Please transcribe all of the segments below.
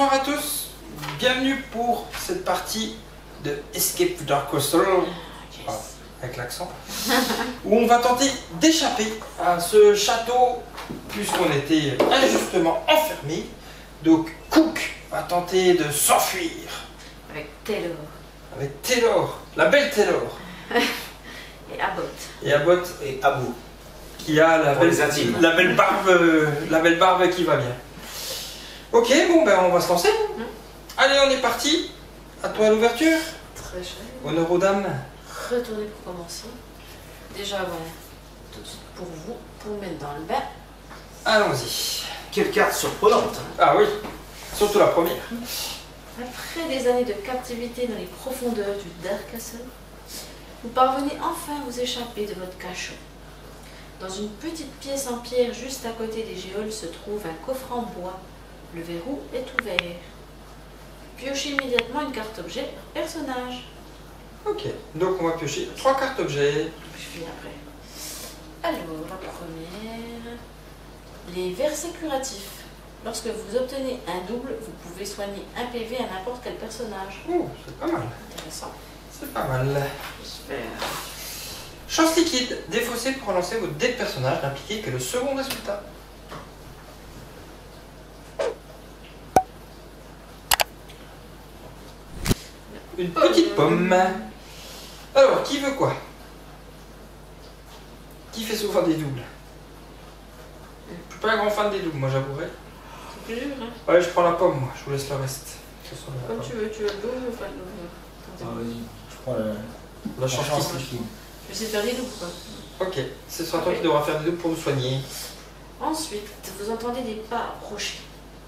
bonsoir à tous, bienvenue pour cette partie de Escape Dark Castle, avec l'accent, où on va tenter d'échapper à ce château, puisqu'on était injustement enfermés. Donc Cook va tenter de s'enfuir. Avec Taylor. Avec Taylor, la belle Taylor. Et Abbott. Et Abbott et Abou. Qui a la belle barbe qui va bien. Ok, bon ben on va se lancer. Allez, on est parti. À toi l'ouverture. Très cher. Honneur aux dames. Retournez pour commencer. Déjà, bon, tout de suite pour vous, pour vous mettre dans le bain. Allons-y. Quelle carte surprenante. Ah oui, surtout la première. Après des années de captivité dans les profondeurs du Dark Castle, vous parvenez enfin à vous échapper de votre cachot. Dans une petite pièce en pierre juste à côté des géoles se trouve un coffre en bois. Le verrou est ouvert. Piochez immédiatement une carte objet par personnage. Ok, donc on va piocher 3 cartes objets. Je finis après. Alors, la première. Les versets curatifs. Lorsque vous obtenez un double, vous pouvez soigner un PV à n'importe quel personnage. Oh, c'est pas mal. Intéressant. C'est pas mal. J'espère. Chance liquide, défaussé pour relancer votre dé de personnage, n'impliquer que le second résultat. Une petite pomme. Alors, qui veut quoi? Qui fait souvent des doubles? Je suis pas un grand fan des doubles, moi j'avouerai. C'est plus dur, hein? Ouais, je prends la pomme, moi, je vous laisse le reste. Comme tu veux le double ou pas le double? Vas-y, je prends La chance liquide. liquide. Je vais essayer de faire des doubles, quoi. Ok, ce sera toi qui devras faire des doubles pour vous soigner. Ensuite, vous entendez des pas approcher.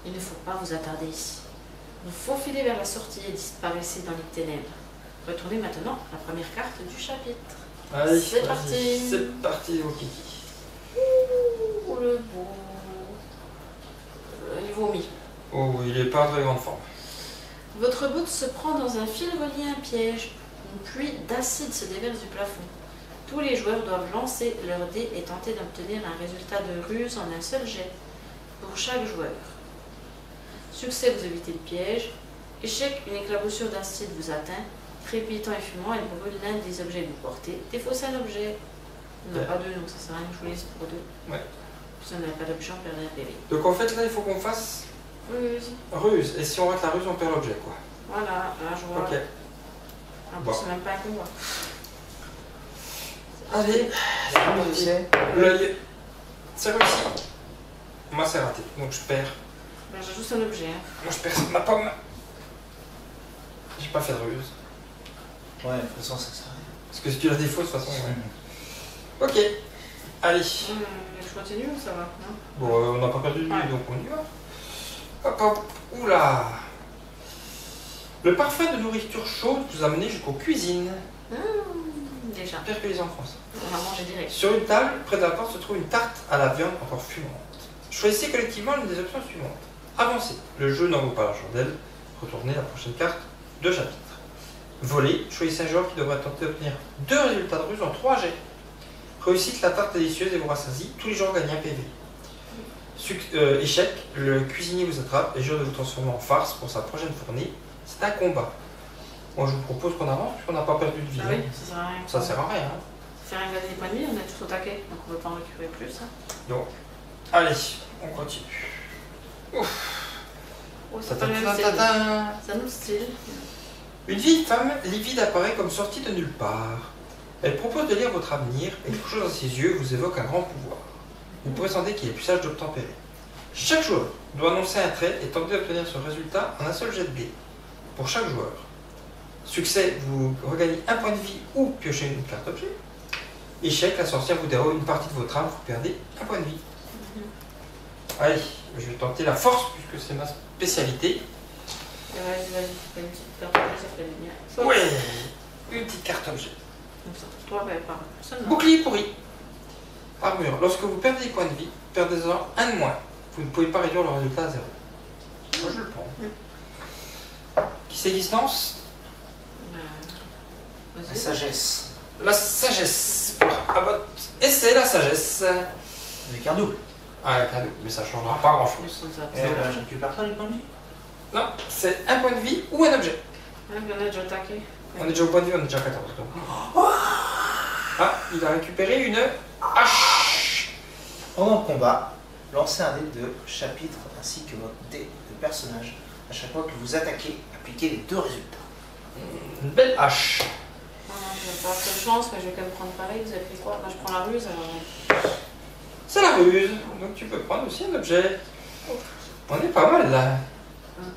Il ne faut pas vous attarder ici. Vous faufilez vers la sortie et disparaissez dans les ténèbres. Retournez maintenant à la première carte du chapitre. Allez, C'est vas-y, parti. C'est parti, mon kiki. Ouh, le beau. Il vomit. Oh, il est pas en très grande forme. Votre botte se prend dans un fil relié à un piège. Une pluie d'acide se déverse du plafond. Tous les joueurs doivent lancer leur dé et tenter d'obtenir un résultat de ruse en un seul jet pour chaque joueur. Succès, vous évitez le piège. Échec, une éclaboussure d'acide vous atteint. Crépitant et fumant, elle brûle l'un des objets que vous portez. Défaussez un objet. On n'a pas deux, donc ça sert à rien que je vous laisse pour deux. Ouais. Si on n'a pas d'objet, on perd un PV. Donc en fait, là, il faut qu'on fasse Ruse. ruse. Et si on rate la ruse, on perd l'objet, quoi. Voilà, là je vois. Ok. En plus, Bon. c'est même pas un combat. Allez, l'œil. C'est réussi. Moi, c'est raté. Donc je perds. Ben, j'ajoute un objet. Hein. Moi, je perds ma pomme. J'ai pas fait de ruse. Ouais, de toute façon, ça sert à rien. Parce que si tu la défausses, de toute façon, ouais. Ok. Allez. Je continue ou ça va non. Bon, on n'a pas perdu de vue, Ouais. donc on y va. Hop, hop. Oula. Le parfum de nourriture chaude vous a mené jusqu'aux cuisines. Déjà, Pire que les enfants, ça. on va manger direct. Sur une table, près de la porte, se trouve une tarte à la viande encore fumante. Choisissez collectivement l'une des options suivantes. Avancez. Le jeu n'en vaut pas la chandelle. Retournez la prochaine carte de chapitre. Voler. Choisissez un joueur qui devrait tenter d'obtenir 2 résultats de ruse en 3 jets. Réussite, la tarte délicieuse et vous rassasie. Tous les joueurs gagnent un PV. Échec, le cuisinier vous attrape et jure de vous transformer en farce pour sa prochaine fournée. C'est un combat. Moi, je vous propose qu'on avance puisqu'on n'a pas perdu de vie. Ah oui, ça sert à rien. Ça sert à rien. Hein. Faire un gaz des points de vie, on est tous au taquet, donc on ne peut pas en récupérer plus. Hein. Donc, allez, on continue. Ouf. Oh, c'est pas le même style. Ta-ta-ta-ta. C'est un autre style. Une vieille femme livide apparaît comme sortie de nulle part. Elle propose de lire votre avenir et quelque chose dans ses yeux vous évoque un grand pouvoir. Vous pouvez sentir qu'il est plus sage d'obtempérer. Chaque joueur doit annoncer un trait et tenter d'obtenir ce résultat en un seul jet de dés. Pour chaque joueur. Succès, vous regagnez un point de vie ou piochez une carte objet. Échec, la sorcière vous dérobe une partie de votre âme, vous perdez un point de vie. Allez, je vais tenter la force puisque c'est ma spécialité. Vas-y, fais une petite carte, ça fait du bien. Ouais, une petite carte objet. Comme ça. Toi, ben, pas personne. Bouclier pourri. Armure. Lorsque vous perdez des points de vie, perdez-en un de moins. Vous ne pouvez pas réduire le résultat à 0. Moi, je le prends. Qui c'est qui se lance? La Vas-y. sagesse. La sagesse. Ah bah, et c'est la sagesse. Avec un double. Ah, cadeau. Mais ça changera pas grand-chose. Plus comme ça. Et je récupère pas les points de vie. Non, c'est un point de vie ou un objet. Ah, on a déjà attaqué. On est déjà au point de vie, on est déjà à 14. Donc. Ah, il a récupéré une hache. Pendant le combat, lancez un dé de chapitre ainsi que votre dé de personnage. À chaque fois que vous attaquez, appliquez les deux résultats. Une belle hache. Non, je vais pas avoir de chance, mais je vais quand même prendre pareil. Vous avez pris quoi? Moi, je prends la ruse alors. C'est la ruse. Donc tu peux prendre aussi un objet. On est pas mal là.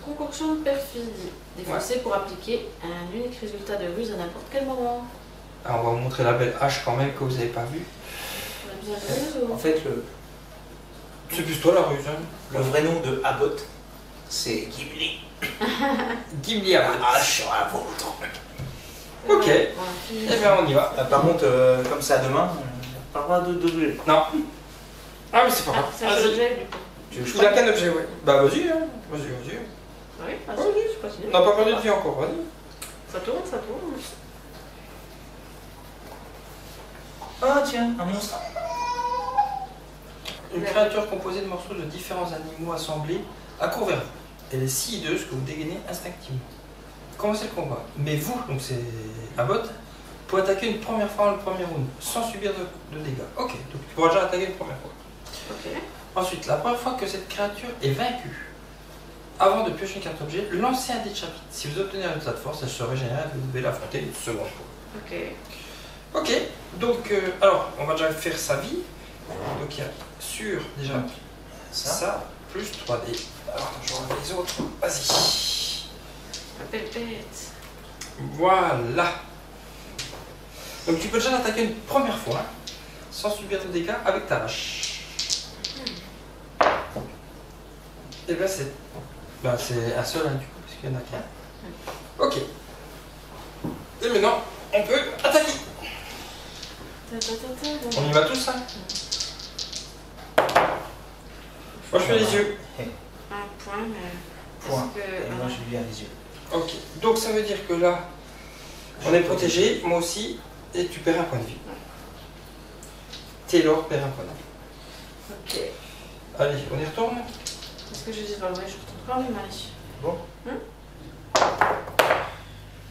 Concoction de perfidie. Défaussé pour appliquer un unique résultat de ruse à n'importe quel moment. Alors, on va vous montrer la belle hache quand même que vous n'avez pas vue. On a besoin de ruse ou... En fait, C'est plus toi la ruse. Hein. le vrai nom de Abbott, c'est Gimli. Gimli à La hache sur la vôtre. Ok. Ouais, Eh bien on y va. Par contre, comme ça demain, pas le droit de doubler. Non. Ah mais c'est pas grave. c'est un objet du coup. Tu veux que je Il a prenne qu'un objet, ouais. Bah vas-y, hein. Vas-y. Oui, vas-y, je continue. On n'a pas perdu de vie encore, vas-y. Ça tourne, ça tourne. Ah tiens, un monstre. Une créature composée de morceaux de différents animaux assemblés accourt vers vous. Elle est si hideuse que vous dégainez instinctivement. Commencez le combat. Mais vous, donc c'est Abbott, pouvez attaquer une première fois dans le premier round, sans subir de dégâts. Ok, donc tu pourras déjà attaquer une première fois. Ok. Ensuite, la première fois que cette créature est vaincue, avant de piocher une carte objet, lancez un dé de chapitre. Si vous obtenez un résultat de force, elle se régénère et vous devez l'affronter une seconde fois. Ok. Ok, donc alors on va déjà faire sa vie. Donc il y a sur déjà ça, plus 3D. Alors attends, je regarde les autres. Vas-y. La pépette. Voilà. Donc tu peux déjà l'attaquer une première fois, sans subir de dégâts avec ta hache. Et bien c'est un seul du coup, parce qu'il y en a qu'un. Ok. Et maintenant, on peut attaquer. On y va tous, hein. Moi je fais les yeux. Un point, mais... Point. est-ce que- Et moi je lui viens les yeux. Ok, donc ça veut dire que là, on est protégé, moi aussi, et tu perds un point de vie. Taylor perd un point de vie. Ok. Allez, on y retourne. Est-ce que je dis pas vrai? Je retourne quand même, allez. Bon.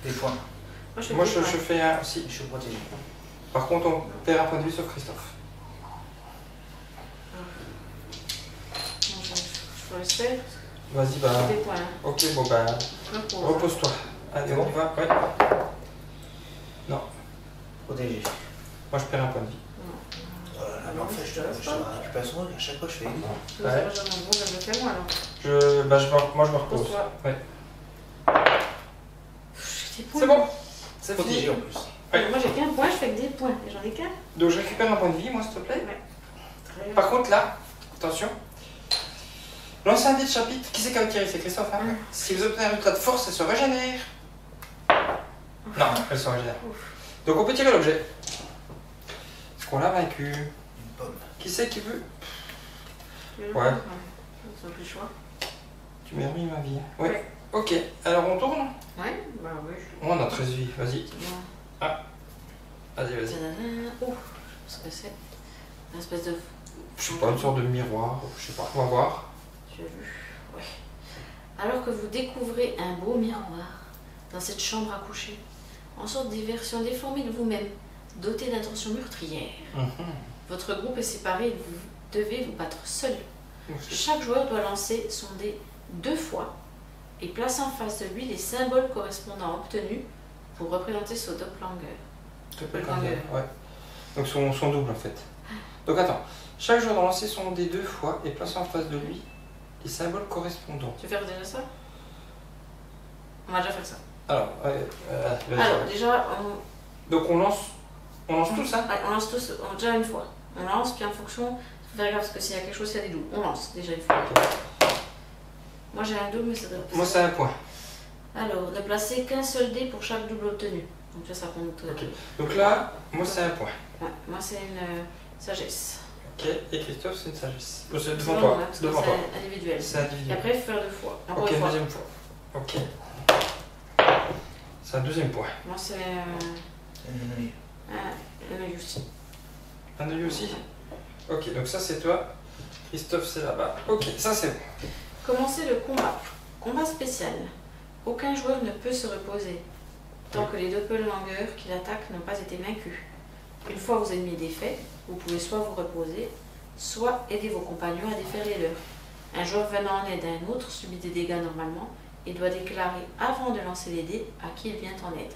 Des points. Moi je fais un aussi. Je suis protégé. Par contre, on perd un point de vie sauf Christophe. Non, je peux rester. Vas-y, bah. Des points. Hein. Ok, bon bah. Repose. Repose-toi. Allez, on y va. Ouais. Non, Protégé. moi je perds un point de vie. Oh là là, mais en fait, je récupère son truc, à chaque fois je fais une. Je Ouais. bon, je le fais moi alors. Moi je me repose. Repose-toi. Ouais. J'ai des points. C'est bon, c'est Protégé fini. en plus. Ouais. Moi j'ai qu'un point, je fais que des points. Et j'en ai qu'un. Donc je récupère un point de vie, moi s'il te plaît. Très bien. Par contre là, attention. Lancez un dé de chapitre. Qui c'est qui a tiré? C'est Christophe. Hein. Si vous obtenez un résultat de force, elle se régénère. Non, elle se régénère. Donc on peut tirer l'objet. Est-ce qu'on l'a vaincu? Une pomme. Qui c'est qui veut? Ouais. Ouais. Ça plus le choix. Tu m'as remis ma vie. Ouais. Ouais. Ok, alors on tourne. Ouais, bah ouais. Oh, on a 13 vies, vas-y. C'est bien. Vas-y. Tadadam. Oh, ce que c'est. Une espèce de. Je sais pas, une sorte de miroir, je sais pas, on va voir. Tu as vu? Ouais. Alors que vous découvrez un beau miroir dans cette chambre à coucher, en sorte des versions déformées de vous-même, dotées d'intentions meurtrières. Votre groupe est séparé et vous devez vous battre seul. Chaque joueur doit lancer son dé 2 fois et placer en face de lui les symboles correspondants obtenus pour représenter son doppelganger. Doppelganger. Ouais. Donc son double en fait. Donc attends, chaque joueur doit lancer son dé 2 fois et placer en face de lui les symboles correspondants. Tu veux faire déjà ça? On va déjà faire ça. Alors, vas-y. Alors, déjà, Donc on lance tous, hein? on lance tous déjà une fois. On lance, puis en fonction, faut faire gaffe parce que s'il y a quelque chose, il y a des doubles. On lance déjà une fois. Moi j'ai un double, mais ça doit. Moi c'est un point. Alors, ne placer qu'un seul dé pour chaque double obtenu. Donc ça compte. Ok. Donc là, moi c'est un point. Ouais, moi c'est une sagesse. Ok, et Christophe c'est une sagesse. Bon, c'est C'est devant bon, toi. hein, parce que Devant toi. c'est individuel. C'est Et individuel. après, il faut faire 2 fois. Encore Ok, une fois. deuxième fois. Ok. C'est un deuxième point. Moi c'est Un œil. un œil aussi. Un œil aussi? Ok, donc ça c'est toi. Christophe c'est là-bas. Ok, ça c'est bon. Commencez le combat. Combat spécial. Aucun joueur ne peut se reposer tant que les doppelgangers qui l'attaquent n'ont pas été vaincus. Une fois vos ennemis défaits, vous pouvez soit vous reposer, soit aider vos compagnons à défaire les leurs. Un joueur venant en aide à un autre subit des dégâts normalement et doit déclarer avant de lancer les dés à qui il vient en aide.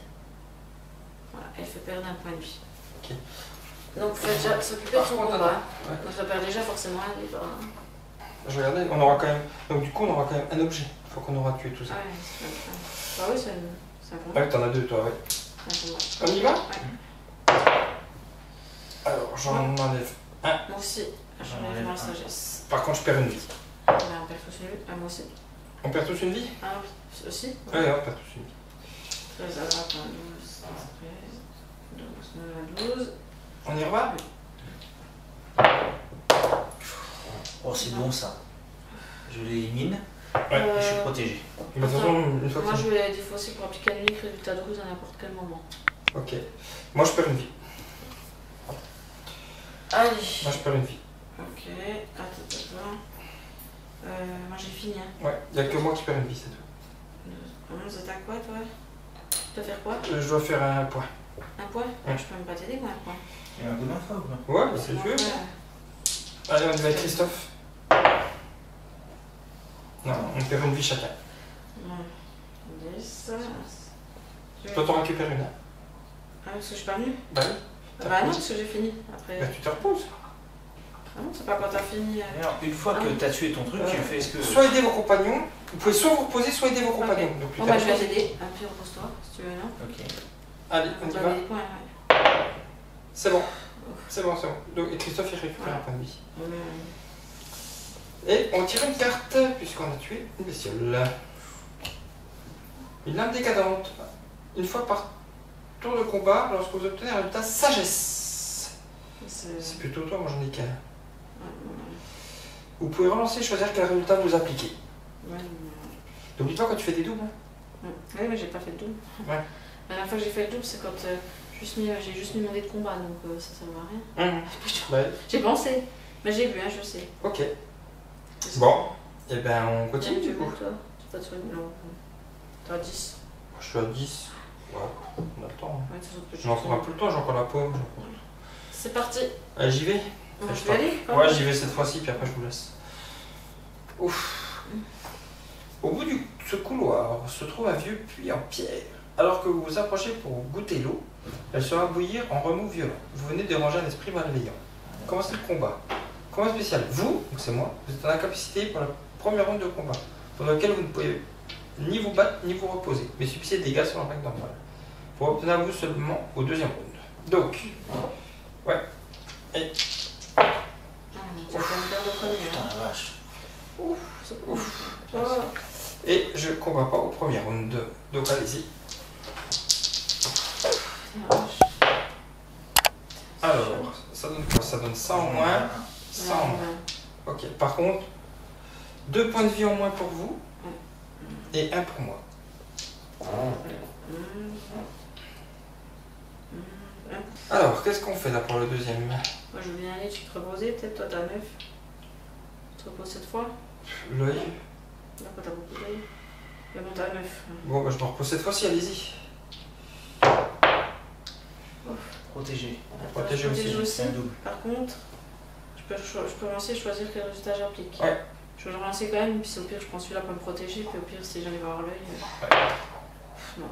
Voilà, elle fait perdre un point de vie. Ok. Donc, faut déjà s'occuper de son Par contre, combat. attends. Ouais. Donc, ça perd déjà forcément un dé. Hein. Je regardais, on aura quand même. Donc du coup on aura quand même un objet. Une fois qu'on aura tué tout ça. Ah ouais, c'est pas... Bah oui, c'est un Ah combat. oui, t'en as deux toi, ouais. C'est un combat. On y va? Ouais. Alors j'en enlève un. Moi aussi, j'enlève ma sagesse. Par contre je perds une vie. Là, on perd tous une vie. Ah, moi aussi. On perd tous une vie? Ah oui, aussi. Ouais, on perd tous une vie. 13, alors attends, 12, 13, 12, 12. On y revoit? Oh, c'est bon ça. Je l'élimine Ouais. et je suis protégé. Mais de toute façon, une fois que Moi, c'est- je vais défausser pour appliquer un unique résultat de ruse à n'importe quel moment. Ok. Moi je perds une vie. Allez. Moi je perds une vie. Ok, attends. Moi j'ai fini. Hein. Ouais, il n'y a que moi qui perds une vie, c'est tout. Vous attaques quoi, toi? Tu dois faire quoi? Je dois faire un point. Un point? Ouais. Je peux même pas t'aider, moi, un point. Il y a un coup d'un fois ou pas? Ouais, si tu veux. Allez, on y va avec Christophe. Non, on perd une vie chacun. 10. Toi t'en récupères une. Hein. Ah, parce que je suis pas venue? Bah oui. Bah non, parce que j'ai fini. Après. Bah tu te reposes. Ah non, c'est pas quand t'as fini. Alors, une fois que tu as tué ton truc, tu fais ce que. Soit aider vos compagnons, vous pouvez soit vous reposer, soit aider vos compagnons. Ok. Donc, plus Bon, tard. bah je vais t'aider. Un peu, repose-toi, si tu veux, non? Ok. Allez, on y va va. des points, ouais. C'est bon. C'est bon, c'est bon. Donc, et Christophe il récupère un point de vie. Ouais. Et on tire une carte, puisqu'on a tué une bestiole. Une lame décadente. Une fois par tour de combat, lorsque vous obtenez un résultat sagesse. C'est plutôt toi, moi j'en ai qu'un. Vous pouvez relancer et choisir quel résultat vous appliquez. N'oublie pas quand tu fais des doubles. Hein. Oui, mais j'ai pas fait le double. Ouais. La dernière fois que j'ai fait le double, c'est quand j'ai juste mis mon dé de combat, donc ça sert à rien. Ouais. J'ai pensé, mais j'ai vu, hein, je sais. Ok. Bon, et ben on continue Tu du veux, coup. toi? Tu vas te soigner? Non. T'as 10. Je suis à 10. Ouais, on a le temps. Hein. Ouais, ça peut J'ai encore un peu le temps, j'ai encore la paume. C'est parti. Allez, j'y vais. Je vais aller? Ouais, j'y vais cette fois-ci, puis après je vous laisse. Ouf. Au bout de ce couloir se trouve un vieux puits en pierre. Alors que vous vous approchez pour goûter l'eau, elle sera bouillir en remous violents. Vous venez de déranger un esprit malveillant. Commencez le combat. Combat spécial. Vous, donc c'est moi, vous êtes en incapacité pour la première ronde de combat, pendant laquelle vous ne pouvez ni vous battre ni vous reposer, mais subissez des dégâts sur la règle normale. Vous obtenez à vous seulement au deuxième round. Donc, ouais. Et Ah, tu vas me perdre le premier. Putain, Hein. la vache. ouf. Oh. Et je combats pas au premier round. Donc allez-y. Alors, ça donne quoi? Ça donne ça en moins, ça en moins. Ok, par contre, 2 points de vie en moins pour vous et 1 pour moi. Alors, qu'est-ce qu'on fait là pour le deuxième? Moi je veux bien aller, tu te reposer, peut-être toi t'as 9. Tu te reposes cette fois? L'œil. Là quand t'as beaucoup d'œil. Mais bon t'as 9. Bon, bah je me repose cette fois-ci, allez-y. Protégé. Protégé aussi. C'est un double. Par contre, je peux lancer et choisir quel résultat j'applique. Ouais. Je vais le relancer quand même, puis au pire je prends celui-là pour me protéger, puis au pire si j'arrive à avoir l'œil. Non.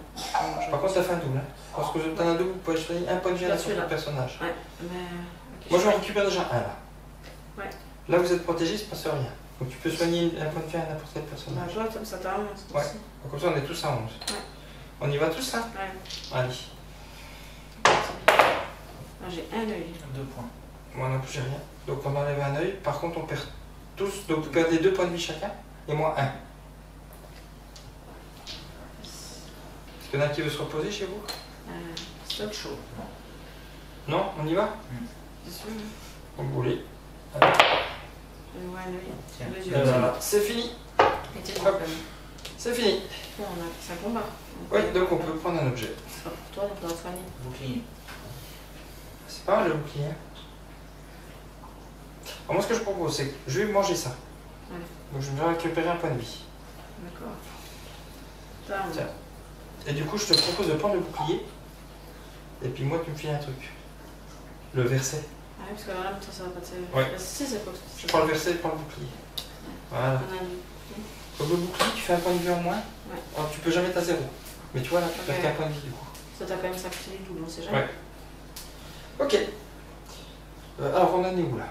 Par contre, ça fait un double. Hein. Parce que vous obtenez un double, vous pouvez choisir un point de vie à n'importe quel personnage. Ouais, mais. Okay, Moi, j'en récupère déjà un là. Ouais. Là, vous êtes protégé, il se passe rien. Donc, tu peux soigner un point de vie à n'importe quel Bah, personnage. toi, comme ça t'as 11. Ouais. Donc, comme ça, on est tous à 11. Ouais. On y va tous là? Ouais. Allez. Moi j'ai un œil. 2 points. Moi non plus, j'ai rien. Donc, on enlève un œil. Par contre, on perd tous. Donc, vous perdez 2 points de vie chacun. Et moi, 1. Est-ce qu'il y en a qui veut se reposer chez vous? Stop. Chaud. Non? On y va? C'est sûr. Vous voulez. Je vois un œil. Tiens. Deux Et yeux. voilà, c'est fini. Et t'es Hop. bon, C'est fini. on a c'est un combat. Oui, donc on peut prendre un objet. Ce sera pour toi, donc on doit soigner. Bouclier. C'est pas mal le bouclier. Alors moi ce que je propose c'est que je vais manger ça. Ouais. Donc je vais récupérer un point de vie. D'accord. Attends. Tiens. Et du coup, je te propose de prendre le bouclier. Et puis moi, tu me files un truc. Le verset. Ah oui, parce que là, ça va pas te servir. Ouais. Si, c'est quoi? Je prends le verset et je prends le bouclier. Voilà. On a dit. Comme le bouclier, tu fais un point de vue en moins. Ouais. Alors, tu peux jamais être à 0. Mais tu vois, là, tu perds Ok. qu'un point de vie du coup. Ça t'a quand même sacrifié le double, on sait jamais. Ouais. Ok. Alors, on en est où là?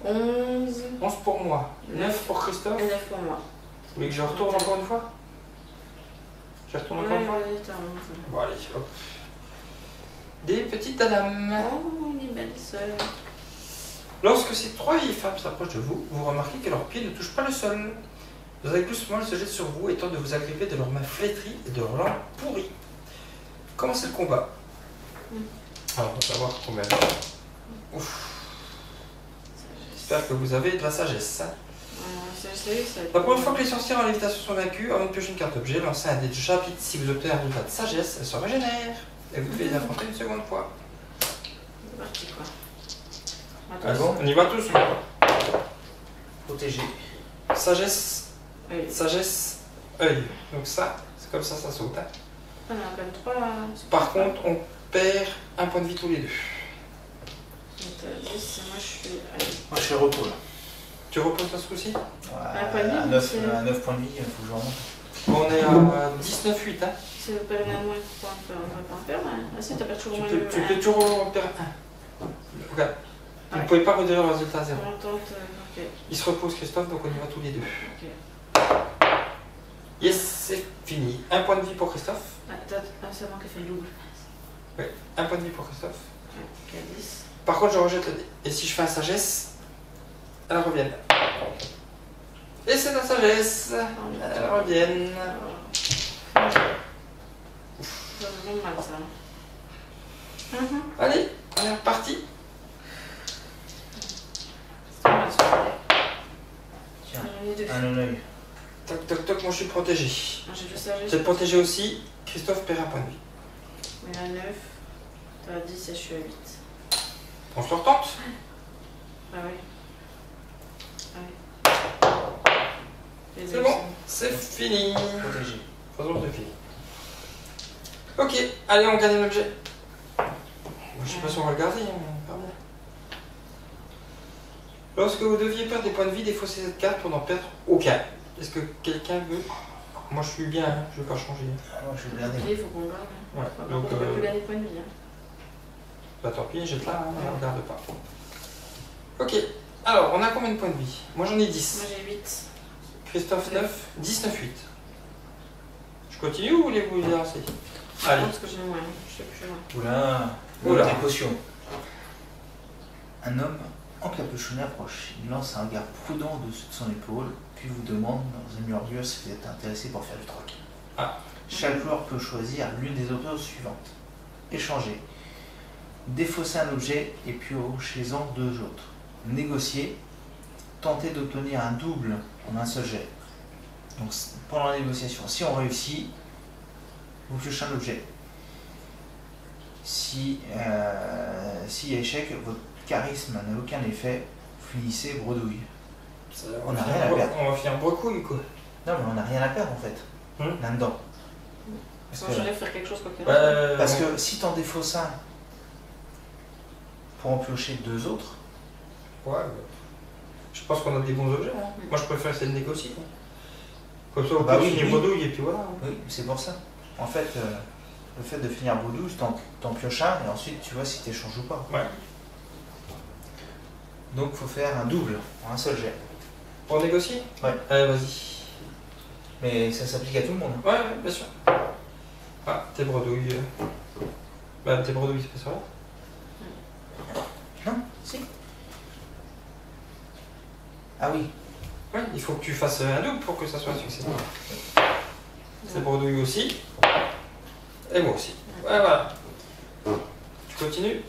11 11 pour moi. 9 pour Christophe. et 9 pour moi. Vous voulez que je retourne encore une fois? Je retourne encore une fois? Ouais, t'as 11. Bon, allez, hop. Des petites dames. Oh, les belles sœurs. Lorsque ces 3 vieilles femmes s'approchent de vous, vous remarquez que leurs pieds ne touchent pas le sol. Leurs aiguilles molles se jettent sur vous et tentent de vous agripper de leurs mains flétries et de leurs langues pourries. Commencez le combat. Alors, on va savoir combien. Ouf. J'espère que vous avez de la sagesse. La première fois que les sorcières en lévitation sont vaincues, avant de piocher une carte objet, lancez un dé de chapitre. Si vous obtenez un résultat de sagesse, elle se régénère. Et vous devez les affronter une seconde fois. C'est parti quoi. Ah bon? On y va tous. Protégé. Sagesse, Oui. sagesse, œil. Donc ça, c'est comme ça saute. Hein. On a quand même 3 là. Par contre, on perd un point de vie tous les deux. Donc, 10, moi je suis. Allez. Moi je suis repos là. Tu reposes ce coup-ci? Un point de vie, À c'est- 9 points de vie, il faut que je remonte. On est à 19-8. Hein. Si vous perdez un moins de points, on va pas en perdre. Hein. Ah si, t'as perdu toujours Tu moins peux, de tu peux toujours en perdre un. Regarde. Vous ne Ouais. pouvez pas redire le résultat à 0. On tente, ok. Il se repose Christophe, donc on y va tous les deux. Ok. Yes, c'est fini. Un point de vie pour Christophe. Ah, c'est moi qui ai fait le double. Un point de vie pour Christophe. Ok, 10. Par contre, je rejette le dé. Et si je fais un sagesse, elles reviennent. Et c'est la sagesse. Elles reviennent. Ça me fait mal ça. Allez, on est reparti. C'est mal sur le dé. Tiens, J'en ai 2. un œil. Toc toc toc, moi je suis protégé. Ah, j'ai le sagesse. Vous êtes protégé aussi. Christophe perd un point de vie. Mais à 9, t'as 10 et je suis à 8. On se retente. Ah oui. Ah oui. C'est bon, c'est fini. Protégé. Faisons c'est fini. Ok, allez, on gagne l'objet. Je sais pas si on va le garder, hein, mais pardon. Lorsque vous deviez perdre des points de vie, défaussez cette carte pour n'en perdre aucun. Est-ce que quelqu'un veut? Moi je suis bien, hein, je ne veux pas changer. Ah, moi je vais le garder. Il faut qu'on garde. Ouais, Par donc, contre, on peut plus gagner de points de vie. Hein. Bah tant pis, jette là, hein, on ne regarde pas. Ok, alors on a combien de points de vie? Moi j'en ai 10. Moi j'ai 8. Christophe 9, 19, 8. Je continue ou voulez-vous les lancer? Allez. Parce que j'ai moins. Je sais plus loin. Oula. Oula. Précaution. Un homme encapuchonné approche. Il lance un regard prudent au-dessus de son épaule, puis vous demande dans un murmure si vous êtes intéressé pour faire du troc. Ah. Chaque joueur peut choisir l'une des options suivantes. Échanger. Défausser un objet et puis chez-en deux autres. Négocier. Tenter d'obtenir un double en un seul jet. Donc pendant la négociation, si on réussit, vous piochez un objet. Si y a échec, votre charisme n'a aucun effet, finissez bredouille. On n'a rien à perdre. On va finir brocouille quoi. Non mais on n'a rien à perdre en fait, là-dedans. Parce Parce que, faire quelque chose quoi qu'il arrive. parce que si t'en défausses un pour en piocher deux autres, Ouais, je pense qu'on a des bons objets. Hein. Moi je préfère essayer de négocier. Hein. Comme ça, on Bah peut oui, finir oui. bredouille et puis voilà. oui, c'est pour ça. En fait, le fait de finir bredouille, t'en pioches un et ensuite tu vois si t'échanges ou pas. Ouais. Donc il faut faire un double en un seul jet. Pour négocier? Ouais. Allez, vas-y. Mais ça s'applique à tout le monde. Ouais, ouais, bien sûr. Ah, tes bredouilles. Bah, tes bredouilles, c'est pas ça? Non? Si. Ah oui. Ouais, il faut que tu fasses un double pour que ça soit un succès. Tes bredouilles aussi. Et moi aussi. Ouais, voilà. Tu continues?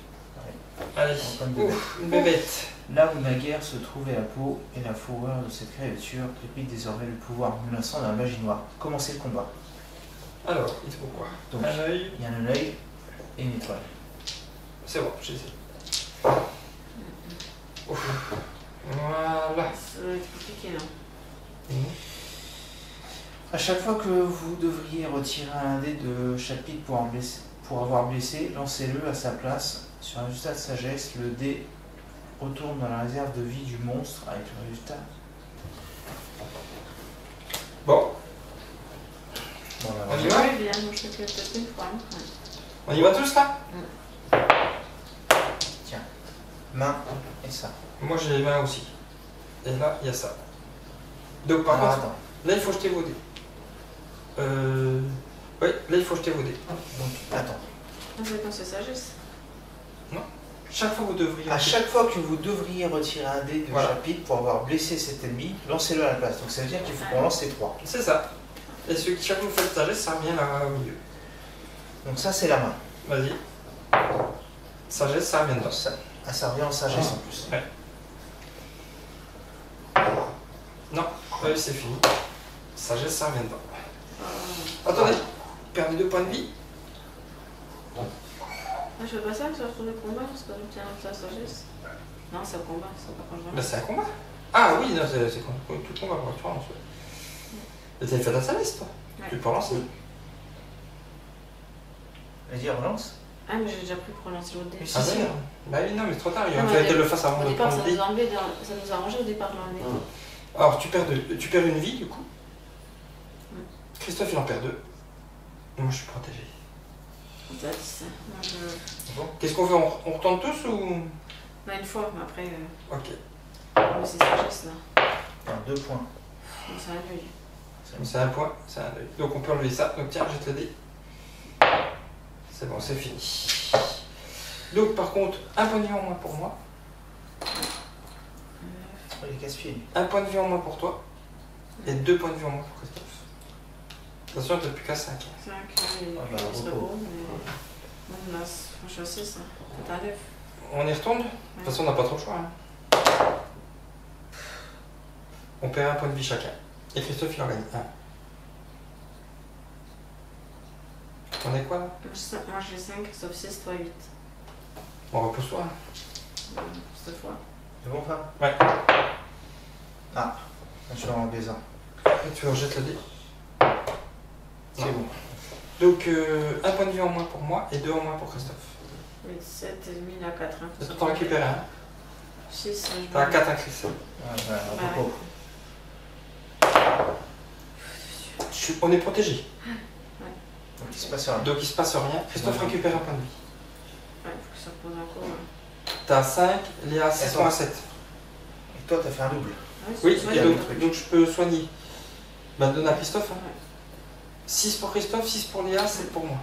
Allez. Ouf, une bébête. Là où naguère se trouvait la peau et la fourrure de cette créature crépite désormais le pouvoir menaçant de la magie noire. Commencez le combat. Alors, il te faut quoi? Donc, Un œil. il y a un œil et une étoile. C'est bon, j'ai essayé. Ouf. Voilà. Ça va être compliqué là. À chaque fois que vous devriez retirer un dé de chapitre pour avoir blessé, lancez-le à sa place. Sur un résultat de sagesse, le dé retourne dans la réserve de vie du monstre avec le résultat. Bon, Bon, on on y va va. Oui, bien, moi je fais que peut-être une fois. Hein. On y va tous là? main et ça. Moi j'ai les mains aussi. Et là, il y a ça. Donc par Alors, contre, attends. là il faut jeter vos dés. Oui, là il faut jeter vos dés. Donc, attends. Ah, c'est quand c'est sagesse. Chaque fois vous devriez. À chaque fois que vous devriez retirer un dé de Voilà. chapitre pour avoir blessé cet ennemi, lancez-le à la place. Donc ça veut dire qu'il faut qu'on lance les 3. C'est ça. Et chaque fois que vous faites sagesse, ça revient là au milieu. Donc ça c'est la main. Vas-y. Sagesse, ça revient dedans. Ça revient en sagesse en plus. Ouais. Non, c'est fini. Sagesse, ça revient dedans. Attendez, perdez 2 points de vie. Ah, je fais pas ça, je retrouve le combat, c'est pas l'obtenir de la sagesse. Non, c'est au combat, c'est pas quand je Bah, c'est un combat. Ah oui, non, c'est tout combat pour toi en soi. Mais t'avais fait ta sagesse, toi. Ouais. Tu peux relancer. Vas-y, relance. Ah, mais j'ai déjà pris pour relancer l'autre dé. Mais si, Ah si. oui, bah oui, non, mais c'est trop tard. Il Non, fallait mais que le fasse avant Au de départ, prendre ça le nous, dé. ça nous a arrangé au départ de l'enlever. Alors, tu perds une vie, du coup. Christophe, il en perd 2. Et moi, je suis protégé. Ça dit ça. Moi, je... Bon. Qu'est-ce qu'on fait? On retourne tous ou... Bah, une fois, mais après, Ok. mais c'est sagesse là. Enfin, 2 points. Donc, c'est un nul. C'est un point, c'est un œil. Donc on peut enlever ça. Donc tiens, je te le dé. C'est bon, c'est fini. Donc par contre, un point de vie en moins pour moi. Oh, les casse-pieds. Un point de vie en moins pour toi. Et 2 points de vie en moins pour Christophe. Attention, t'as plus qu'à 5. 5, et Ah bah, il serait repos. beau, mais... Non, là, je suis à 6, hein. C'est un 9. On y retourne? De toute façon, on n'a pas trop le choix. Hein. On perd un point de vie chacun. Et Christophe, il en gagne 1. On est quoi là? Moi, j'ai 5, sauf 6, toi 8. On repose-toi. Cette fois. C'est bon, femme? Ouais. Ah, je suis en baiser. Et tu rejettes le dé. C'est bon. Donc, un point de vie en moins pour moi et 2 en moins pour Christophe. 8, 7, et demi, il a 4. Hein. Est-ce que t'en récupères un? 6, je T'as 4 à Christophe. Ouais, voilà, Bah, repos. On est protégé. Donc il se passe rien. Donc il se passe rien. Christophe récupère un point de vie. Ouais, il faut que ça repose encore. Ouais. T'as 5, Léa 6 points à 7. Et toi, t'as fait un double. Ouais, Oui, c'est et soignable. donc je peux soigner. Bah donne à Christophe. Hein. Ouais. 6 pour Christophe, 6 pour Léa, 7 pour moi.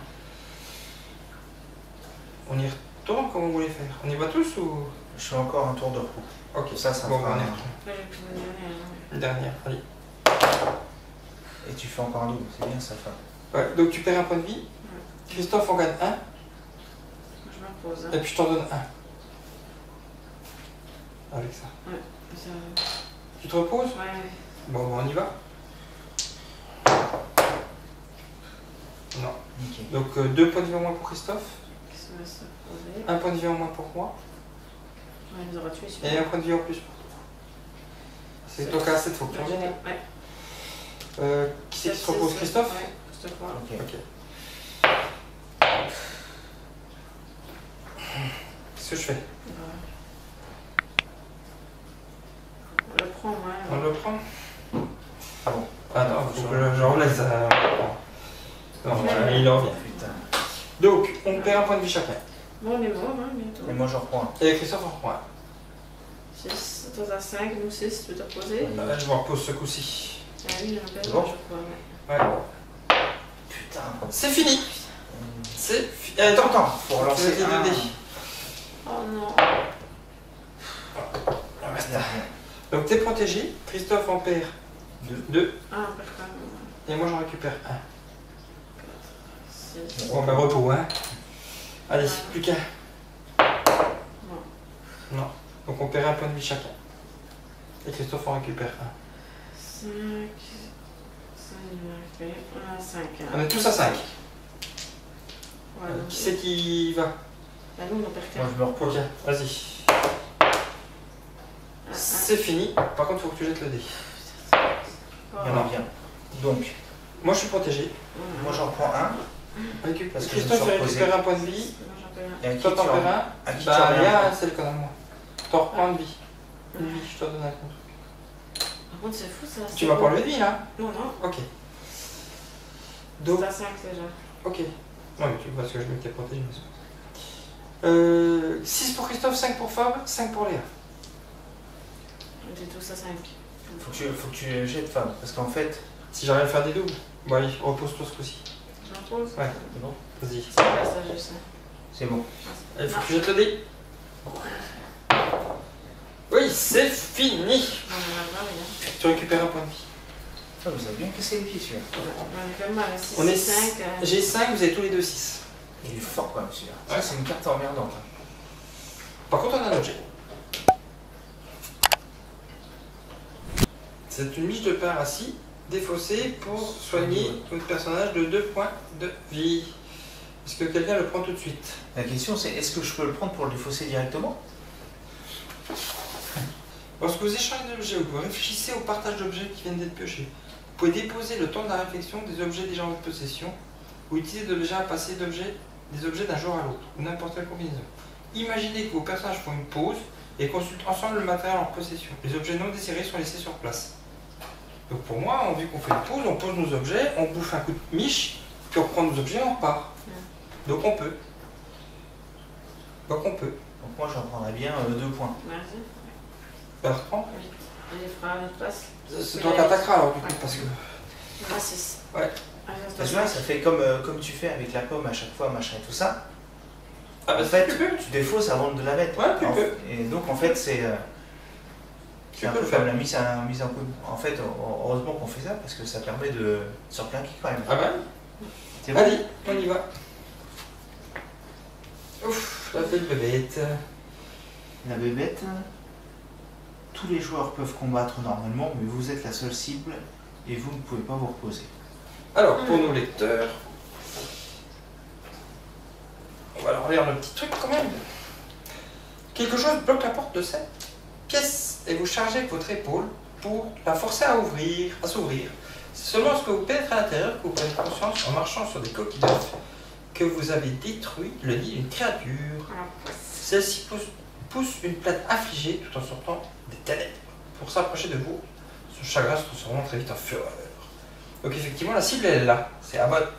On y retourne comme on voulait faire. On y va tous ou... Je fais encore un tour de repos. Ok, Ça bon, fera on y un- retourne. Ouais, j'ai pris une dernière. Hein. Une dernière, allez. Et tu fais encore un double, c'est bien ça, femme. Ouais, donc tu perds un point de vie. Christophe en gagne 1, Je me repose. Hein. et puis je t'en donne 1. Avec ça. Ça... Tu te reposes? Ouais. Bon, on y va. Non. Nickel. Donc 2 points de vie en moins pour Christophe, Qu'est-ce qu'on va se poser? 1 point de vie en moins pour moi, Ouais, il nous aura tué et celui-là. 1 point de vie en plus pour toi. C'est toi qui as 7, faut que tu reviennes. Ouais. Qui c'est qui se repose? Christophe? Ouais, cette fois. Ok. Ok. Qu'est-ce que je fais? On le prend, ouais. On le prend? Ah bon. Attends, faut que je relève ça. Non, Ouais. il en revient. Putain. Donc, on perd un point de vie chacun. Bon, on est mort, hein, bientôt. Et moi, j'en reprends un. Et Christophe en reprend 6, toi t'as 5, nous 6, tu peux te reposer. un. Là, je me repose ce coup-ci. Ah oui, il a un peu C'est de bon je crois, ouais. Ouais. Putain. C'est fini. C'est fini. Attends, Attends, faut relancer les 2 un. dés. Oh non. Ah, basta. Donc, t'es protégé. Christophe en perd 2. Ah, on perd quand même. Et moi, j'en récupère 1. 6. Bon, ben repos, hein. Allez, plus qu'un. Non. Non. Donc on perd un point de vie chacun. Et Christophe en récupère 5. 5, on a 5. un. On est tous à 5. Ouais, donc, Qui c'est qui va? Bah, nous, on en perd Moi, 4. je me repose. Ok, vas-y. C'est fini. Par contre, il faut que tu jettes le dé. Il y en a bien. Donc, Moi, je suis protégé. Moi j'en prends un. Parce que je me Christophe, suis tu reposé. récupères un point de vie. Moi, j'en peux rien. Et à qui Toi, tu t'en perds en- un. à qui tu Bah, en Léa, remets un c'est le con à moi. T'en reprends une vie. Une vie, je te donne un contre. Par contre, c'est fou ça. Tu m'as pas enlevé de vie, là? Non, non. Ok. Donc, C'est à 5 déjà. ok. Ouais, mais tu vois ce que je m'étais protégé. 6 pour Christophe, 5 pour Fab, 5 pour Léa. J'ai tous à 5. Faut que tu jettes Fab. Parce qu'en fait, Si j'arrive à faire des doubles. Bon, allez, repose-toi ce coup-ci. Je m'en pose. Ouais. c'est bon. Vas-y. C'est pas ça, je sais. C'est bon. Il faut que tu jettes le dé. Oui, c'est fini. Non, on va voir, rien. Tu récupères un point de vie. Ah, vous avez bien cassé les pieds celui-là. On est quand même mal. 6, On est 5. J'ai 5, vous avez tous les deux 6. Il est fort quand même celui-là. Ouais. Ça c'est une carte emmerdante. Hein. Par contre, on a un objet. C'est une miche de pain rassis défaussée pour soigner votre personnage de 2 points de vie. Est-ce que quelqu'un le prend tout de suite? La question c'est est-ce que je peux le prendre pour le défausser directement? Lorsque vous échangez des objets ou que vous réfléchissez au partage d'objets qui viennent d'être piochés, vous pouvez déposer le temps de la réflexion des objets déjà en votre possession ou utiliser déjà à passer des objets d'un jour à l'autre ou n'importe quelle combinaison. Imaginez que vos personnages font une pause et consultent ensemble le matériel en possession. Les objets non désirés sont laissés sur place. Donc pour moi, vu qu'on fait une pause, on pose nos objets, on bouffe un coup de miche, puis on reprend nos objets et on repart. Donc on peut. Donc Donc moi j'en prendrais bien 2 points. Merci. Ben, reprends. Il fera à notre place. C'est toi qui attaqueras alors du coup, parce que... Ah, 6. Ouais. Parce que là, ça fait comme tu fais avec la pomme à chaque fois, machin et tout ça. Ah bah En fait, tu peux. tu défausses avant de la mettre. Ouais, tu peux. Et donc en fait c'est Tu un peux peu le comme faire. la mise en coup. En fait, heureusement qu'on fait ça parce que ça permet de se replanquer quand même. Ah bah C'est bon. allez, on y va. Ouf, la belle bébête. La bébête. Tous les joueurs peuvent combattre normalement, mais vous êtes la seule cible et vous ne pouvez pas vous reposer. Alors, pour nos lecteurs, on va leur lire le petit truc quand même. Quelque chose bloque la porte de cette pièce et vous chargez avec votre épaule pour la forcer à s'ouvrir. C'est seulement lorsque vous pénétrez à l'intérieur que vous prenez conscience, en marchant sur des coquilles d'œufs, que vous avez détruit le nid d'une créature. Celle-ci pousse une plainte affligée tout en sortant des ténèbres. Pour s'approcher de vous, son chagrin se transforme très vite en fureur. Donc effectivement, la cible elle est là, c'est Abbott.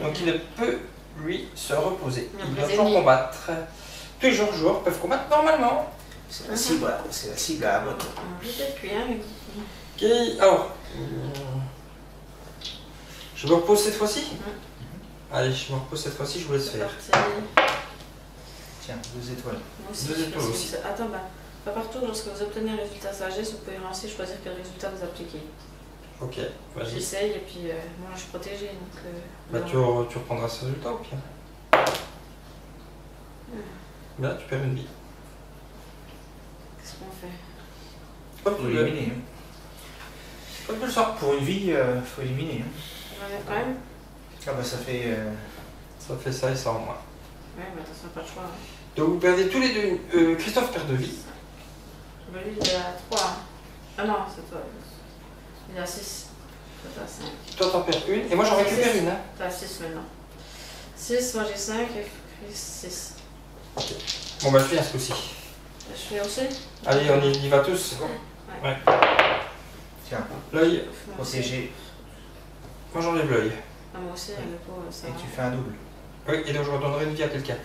Donc il ne peut, lui, se reposer. Il doit toujours combattre. Tous les joueurs peuvent combattre normalement. C'est la cible, voilà. C'est la cible à Abbott. On peut peut-être plus, hein. Ok, alors... je me repose cette fois-ci. Allez, je me repose cette fois-ci, je vous laisse C'est faire. parti. Tiens, 2 étoiles. Moi aussi, 2 parce étoiles que aussi. Attends, bah, pas partout, lorsque vous obtenez un résultat sagesse, vous pouvez lancer, choisir quel résultat vous appliquez. Ok, vas-y. J'essaye et puis moi je suis protégée donc. Bah, non. tu reprendras ce résultat au pire. Là, tu perds une vie. Qu'est-ce qu'on fait? Hop, Faut tu le éliminer. Hein. hop, tu le sors. Pour une vie, faut éliminer. Hein. On enlève quand même? Ah bah ça fait. Ça fait ça et ça en moins. Ouais, mais attention, pas de choix. Hein. Donc vous perdez tous les deux. Christophe perd de vie. Bah, lui il est à 3. Hein. Ah non, c'est toi. Il est à 6. Toi t'as 5. Toi t'en perds une et moi j'en récupère une. Hein. T'as 6 maintenant. 6, moi j'ai 5 et 6. Bon bah je viens ce coup-ci. Je fais aussi? Allez, on y va tous. Ouais. Tiens, L'œil, Moi aussi. protégé. moi j'enlève l'œil. Ah, moi aussi, le pot, ça Et va. tu fais un double. Oui, et donc je redonnerai une vie à quelqu'un.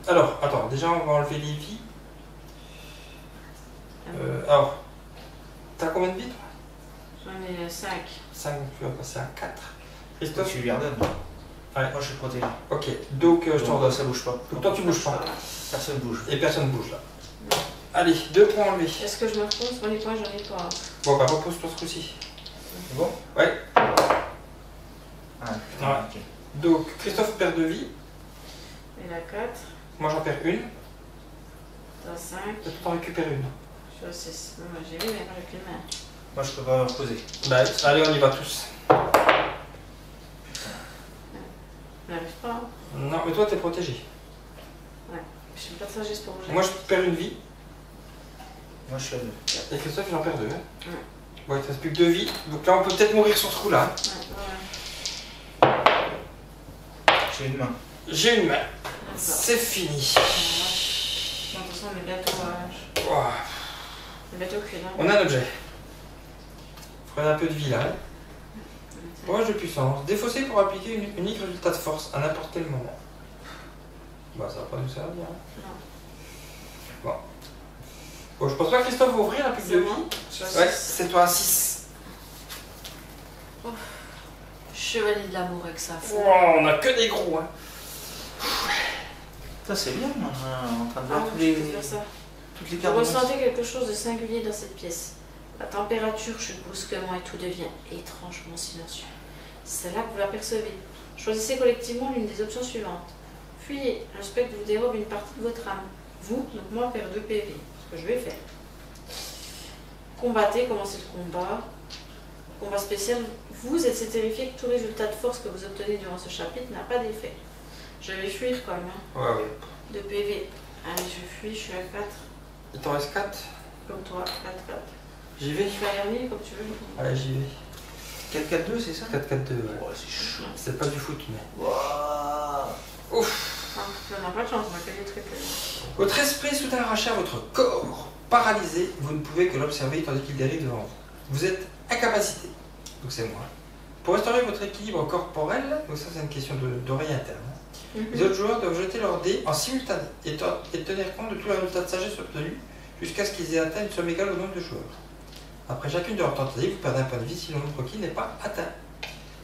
Alors, attends, déjà on va enlever les vies. Alors, t'as combien de vies toi? J'en ai 5. 5, tu vas passer à 4. Toi Christophe? tu lui redonnes. Ouais. Moi je suis protégé. Ok, donc je t'en Donc, redonne. ça bouge pas. Donc toi tu bouges pas. Personne bouge. Et personne bouge là. Allez, 2 points enlevés. Est-ce que je me repose? Moi les points, j'en ai pas. Bon bah repose-toi ce coup-ci. C'est bon? Ouais. Ah, putain, Ouais. ok. Donc Christophe perd 2 vies. Il a 4. Moi j'en perds une. T'as 5. Et toi t'en récupères une. Je suis à 6. Non, j'ai vu, mais pas avec les mains. Moi je peux pas me reposer. Bah, allez, on y va tous. Je n'arrive pas. Hein. Non, mais toi t'es protégé. Je suis pas de sagesse pour bouger. Moi je perds une vie. Moi je suis à 2. Et Christophe il en perd 2. Bon, il te reste plus que 2 vies. Donc là, on peut peut-être mourir sur ce coup-là. Ouais. J'ai une main. J'ai une main. D'accord. C'est fini. Bon, de toute façon, on est bientôt, Ouah. on est bientôt cuit, là. On a un objet. Prenez un peu de vie là. Broche de puissance. Défausser pour appliquer une unique résultat de force à n'importe quel moment. Bah, ça va pas nous servir. Hein. Non. Bon, je pense pas que Christophe va ouvrir la plus de vie. Ouais, c'est toi à 6. Chevalier de l'amour avec sa femme. Wow, on a que des gros. Hein. Ça c'est bien, on est en train de Ah, voir oui, je peux faire ça. toutes les Vous cartes. de ressentez quelque chose de singulier dans cette pièce. La température chute brusquement et tout devient étrangement silencieux. C'est là que vous l'apercevez. Choisissez collectivement l'une des options suivantes. Fuyez, le spectre vous dérobe une partie de votre âme. Vous, donc moi, perd 2 PV, ce que je vais faire. Combattez, commencez le combat. Combat spécial, vous êtes terrifié que tout résultat de force que vous obtenez durant ce chapitre n'a pas d'effet. Je vais fuir quand même. Hein. Ouais. 2 PV. Allez, je fuis, je suis à 4. Il t'en reste 4. Comme toi, 4. J'y vais. Je vais aller comme tu veux. Allez, j'y vais. 4-4-2, c'est ça? 4-4-2, ouais. Oh, c'est chaud. C'est pas du foot, mais. Wow. Ouf. Ah, on n'a pas de chance, on a que des trucs. Votre esprit soudain arraché à votre corps. Paralysé, vous ne pouvez que l'observer tandis qu'il dérive devant vous. Vous êtes incapacité. Donc c'est moi. Pour restaurer votre équilibre corporel, donc ça c'est une question d'oreille interne. Les autres joueurs doivent jeter leurs dés en simultané et tenir compte de tous les résultats de sagesse obtenus jusqu'à ce qu'ils aient atteint une somme égale au nombre de joueurs. Après chacune de leurs tentatives, vous perdez un point de vie si le nombre requis n'est pas atteint.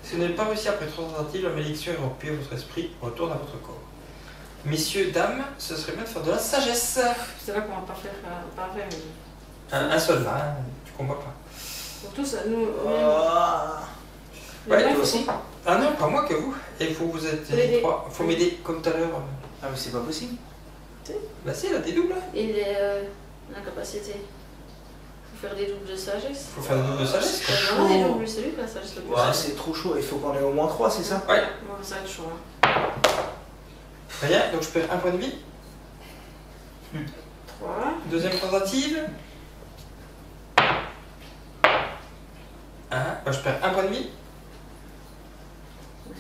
Si vous n'avez pas réussi après 3 tentatives, la malédiction irrompue à votre esprit retourne à votre corps. Messieurs, dames, ce serait bien de faire de la sagesse. C'est là qu'on va pas faire. Un seul là, hein, tu combats pas. Pour tous, nous. Ouais, toi toi aussi. Ah non, pas moi que vous. Et il faut que vous êtes 3. Il faut m'aider comme tout à l'heure. Ah mais c'est pas possible. Bah si, il a des doubles. Il est l'incapacité. Faut faire des doubles de sagesse. Il faut faire des doubles de sagesse. C'est vraiment des doubles, c'est lui qui a la sagesse le plus. Ouais, c'est trop chaud, il faut qu'on ait au moins 3, c'est ça? Ouais. Bon, ça va être chaud. Hein. Rien, donc je perds un point de vie. 3. Deuxième tentative. Bah, je perds un point de vie.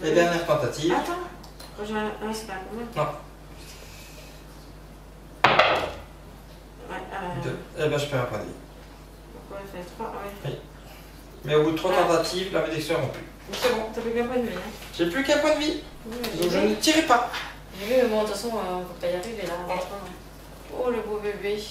Et dernière tentative. Attends. Rejoins. Non, c'est pas un combat. Non. Ouais, 2. Et ben je perds un point de vie. Pourquoi il fait 3? Ah ouais. Mais au bout de 3 tentatives, la malédiction est rompue. C'est bon. T'as plus qu'un point de vie. Hein. J'ai plus qu'un point de vie. Ouais, Donc je ne tirerai pas. J'ai vu, mais bon, de toute façon, on va pas y arriver là. Oh, le beau bébé.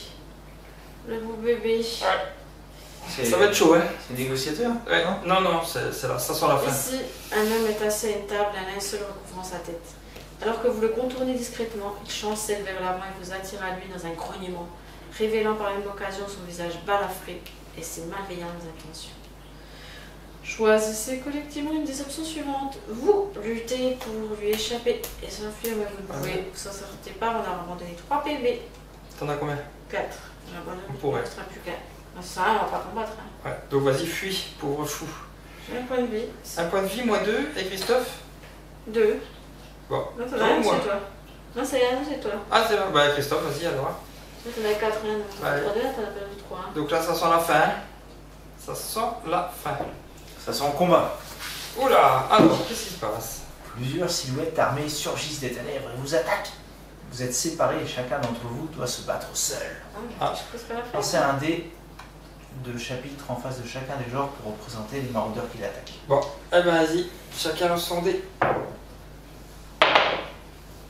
Le beau bébé. Ça va être chaud, hein. C'est négociateur? Ouais. Non, c'est là, ça sent la fin. Ici, un homme est assis à une table, un linceul recouvrant sa tête. Alors que vous le contournez discrètement, il chancelle vers l'avant et vous attire à lui dans un grognement, révélant par la même occasion son visage balafré et ses malveillantes intentions. Choisissez collectivement une des options suivantes. Vous luttez pour lui échapper et s'enfuir, mais vous ne pouvez vous en sortez pas. On a abandonné 3 PV. T'en as combien? 4. J'abandonne. On pourrait. Il ne restera plus qu'un. Ça, on va pas combattre. Hein. Ouais. Donc vas-y, fuis, pauvre fou. J'ai un point de vie. Un point de vie, moi 2. Et Christophe? 2. Bon. Non, t'en Non, as un, moi. c'est toi. Non, c'est rien, c'est toi. Ah, c'est bon. Bah Christophe, vas-y alors. Toi, t'en as 4, rien. Ouais. 3 2, t'en as perdu 3. Hein. Donc là, ça sent la fin. Ça sent la fin. Ça sent en combat. Oula, alors, qu'est-ce qui se passe? Plusieurs silhouettes armées surgissent des ténèbres et vous attaquent. Vous êtes séparés et chacun d'entre vous doit se battre seul. Ah. Je pose pas la fin. Pensez à un dé de chapitre en face de chacun des genres pour représenter les maraudeurs qui l'attaquent. Bon, eh ben vas-y, chacun lance son dé.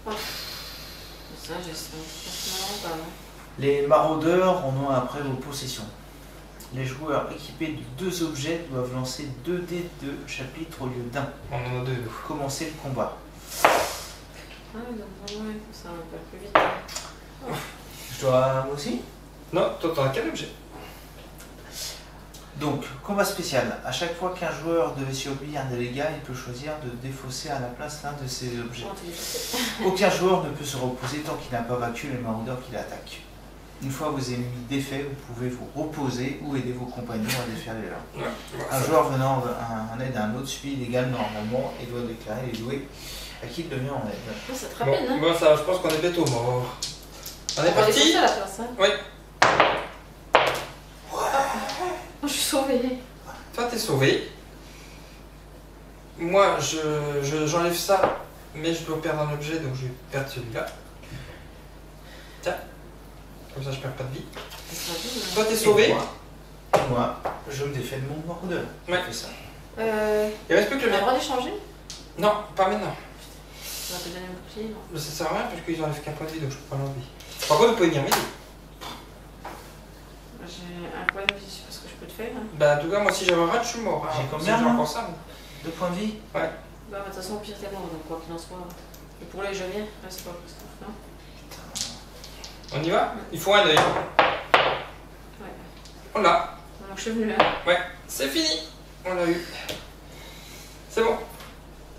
Ça, j'ai ça. Franchement, pas. Hein. Les maraudeurs en ont après vos possessions. Les joueurs équipés de 2 objets doivent lancer 2 dés de chapitre au lieu d'un. On en a 2, nous. Commencez le combat. Ah, donc vraiment, ça va pas plus vite. Je dois moi aussi? Non, toi, t'en as quel objet? Donc, combat spécial. À chaque fois qu'un joueur devait subir un dégât, il peut choisir de défausser à la place l'un de ses objets. Comment tu dis ça? Aucun joueur ne peut se reposer tant qu'il n'a pas vaincu les maraudeurs qui l'attaquent. Une fois vos ennemis défaits, vous pouvez vous reposer ou aider vos compagnons à défaire les leurs. Ouais. Un joueur venant en aide à un autre suit illégal normalement et doit déclarer les jouets à qui il devient en aide. Oh, ça te Bon, rappelle, hein? bon, ça, je pense qu'on est bientôt mort. On est On va parti? défoncer à la place, hein? Oui. Oh, je suis sauvé. Toi, t'es sauvé. Moi, j'enlève ça, mais je dois perdre un objet, donc je vais perdre celui-là. Tiens. Comme ça, je perds pas de vie. Toi, t'es sauvé. Moi, je me défais de mon mordeur. Ouais. C'est ça. Il reste plus que Tu le as le mien. droit d'échanger? Non, pas maintenant. Tu vas te donner un bouclier, non? Mais ça sert à rien parce qu'ils enlèvent qu'un point de vie, donc je peux pas l'enlever. Par contre, vous pouvez venir m'aider. J'ai un point de vie, je sais pas ce que je peux te faire. Hein. Bah, en tout cas, moi, si j'avais un rat, je suis mort. J'ai combien, j'ai moi encore ça. 2 points de vie. Bah, de toute façon, au pire, t'es mort, donc quoi qu'il en soit. Et pour les je viens, reste pas Christophe, non? On y va? Il faut un œil. Ouais. On l'a. Donc je suis venu là. Ouais, c'est fini. On l'a eu. C'est bon.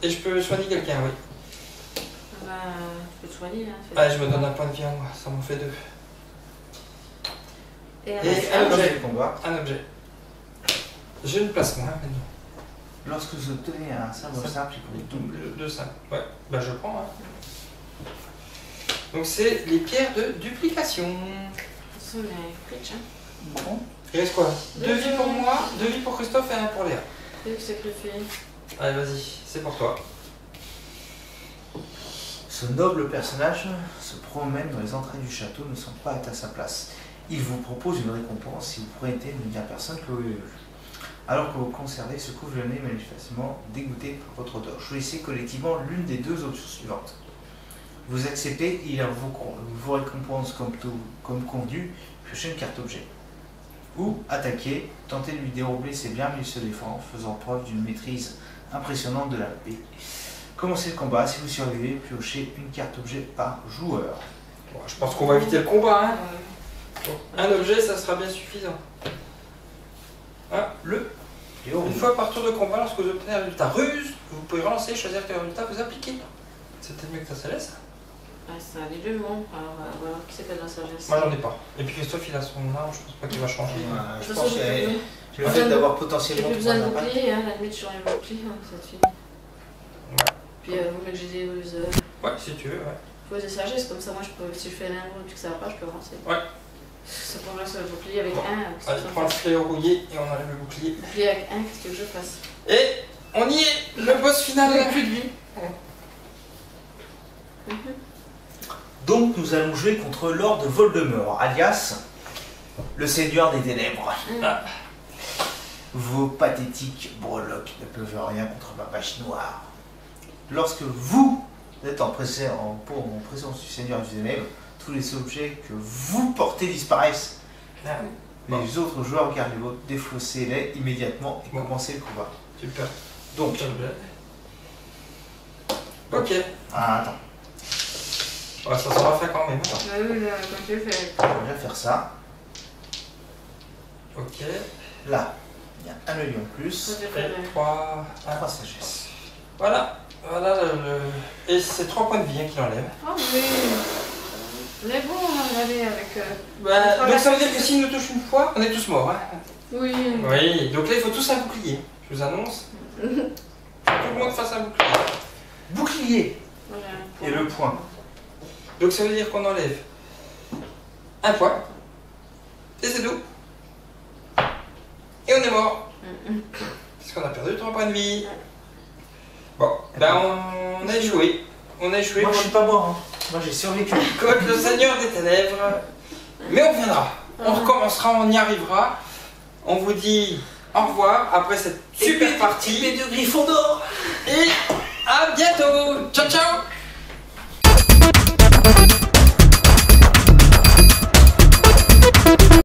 Et je peux soigner quelqu'un, oui. Bah, tu peux te soigner, hein. Ouais, je me donne un point de vie à moi, ça m'en fait 2. Et Et un un Objet objet. de combat. Un objet. J'ai une place, moi, maintenant. Lorsque vous obtenez un symbole simple, il compte double. 2, 5. Ouais, bah je prends. Hein. Donc c'est les pierres de duplication. Ça, mais Twitch, hein. Bon. Il reste quoi? 2 Deux vies pour moi, 2 vies pour Christophe et 1 pour Léa. Vu que c'est que le fait. Allez, vas-y, c'est pour toi. Ce noble personnage se promène dans les entrailles du château, ne semble pas être à sa place. Il vous propose une récompense si vous prêtez une bien personne que vous avez vue. Alors que vous conservez se couvre le nez manifestement dégoûté par votre odeur. Choisissez collectivement l'une des 2 options suivantes. Vous acceptez, il vous récompense comme convenu, piochez une carte objet. Ou attaquez, tentez de lui dérober ses biens mais il se défend, faisant preuve d'une maîtrise impressionnante de la paix. Commencez le combat, si vous survivez, piochez une carte objet par joueur. Bon, je pense qu'on va éviter le combat. Hein. Ouais. Bon, un objet, ça sera bien suffisant. Hein, le. Une fois par tour de combat, lorsque vous obtenez un résultat ruse, vous pouvez relancer et choisir quel résultat vous appliquez. C'est peut-être mieux que ça se laisse. Ouais, ça a les deux, bon. Alors, on va voir qui c'est qui a de la sagesse. Moi, j'en ai pas. Et puis Christophe, il a son arme, je pense pas qu'il va changer. Je De toute pense façon, que j'ai j'ai le fait d'avoir plus potentiellement besoin de 3 impacts. bouclier, hein. À la limite, je change le bouclier, hein, cette fille. Ouais. Puis, vous voulez que j'ai des ruses. Ouais, si tu veux, ouais. Faut des sagesses, comme ça, moi, je peux, si je fais l'un ou que ça va pas, je peux avancer. Ouais. Ça pour là, sur le bouclier avec Bon. un. Allez, prends le fléau rouillé et on enlève le bouclier. Bouclier avec un, qu'est-ce que je fasse? Et on y est, le boss final. Plus de vie. Donc nous allons jouer contre Lord Voldemort, alias le Seigneur des Ténèbres. Ah. Vos pathétiques breloques ne peuvent rien contre ma vache noire. Lorsque vous êtes en présence du Seigneur des Ténèbres, tous les objets que vous portez disparaissent. Ah, Les autres joueurs gardent les vôtres, défaussez-les immédiatement et Bon. commencez le combat. Super. Donc, Ok. ah, attends, Ouais, ça sera fait quand même. Bah oui, là, quand tu le fais. on va faire ça. Ok. Là, il y a un œil en plus, Quand tu fais. 3, 3 sagesses. Voilà. Voilà Et c'est 3 points de vie hein, qu'il enlève. Oh oui. Mais bon, on va aller avec. Bah, donc ça veut dire que s'il nous touche une fois, on est tous morts. Hein. Oui. Oui, donc là il faut tous un bouclier. Je vous annonce. Tout le monde fasse un bouclier. Bouclier Moi, j'ai un point. et le point. Donc ça veut dire qu'on enlève un point. Et c'est tout. Et on est mort. Parce qu'on a perdu 3 points de vie. Bon, ben on a échoué. On a échoué Moi je suis pas mort, hein. Moi j'ai survécu. contre le Seigneur des Ténèbres. Mais on viendra. On recommencera, on y arrivera. On vous dit au revoir après cette super partie. de Gryffondor. Et à bientôt. Ciao ciao.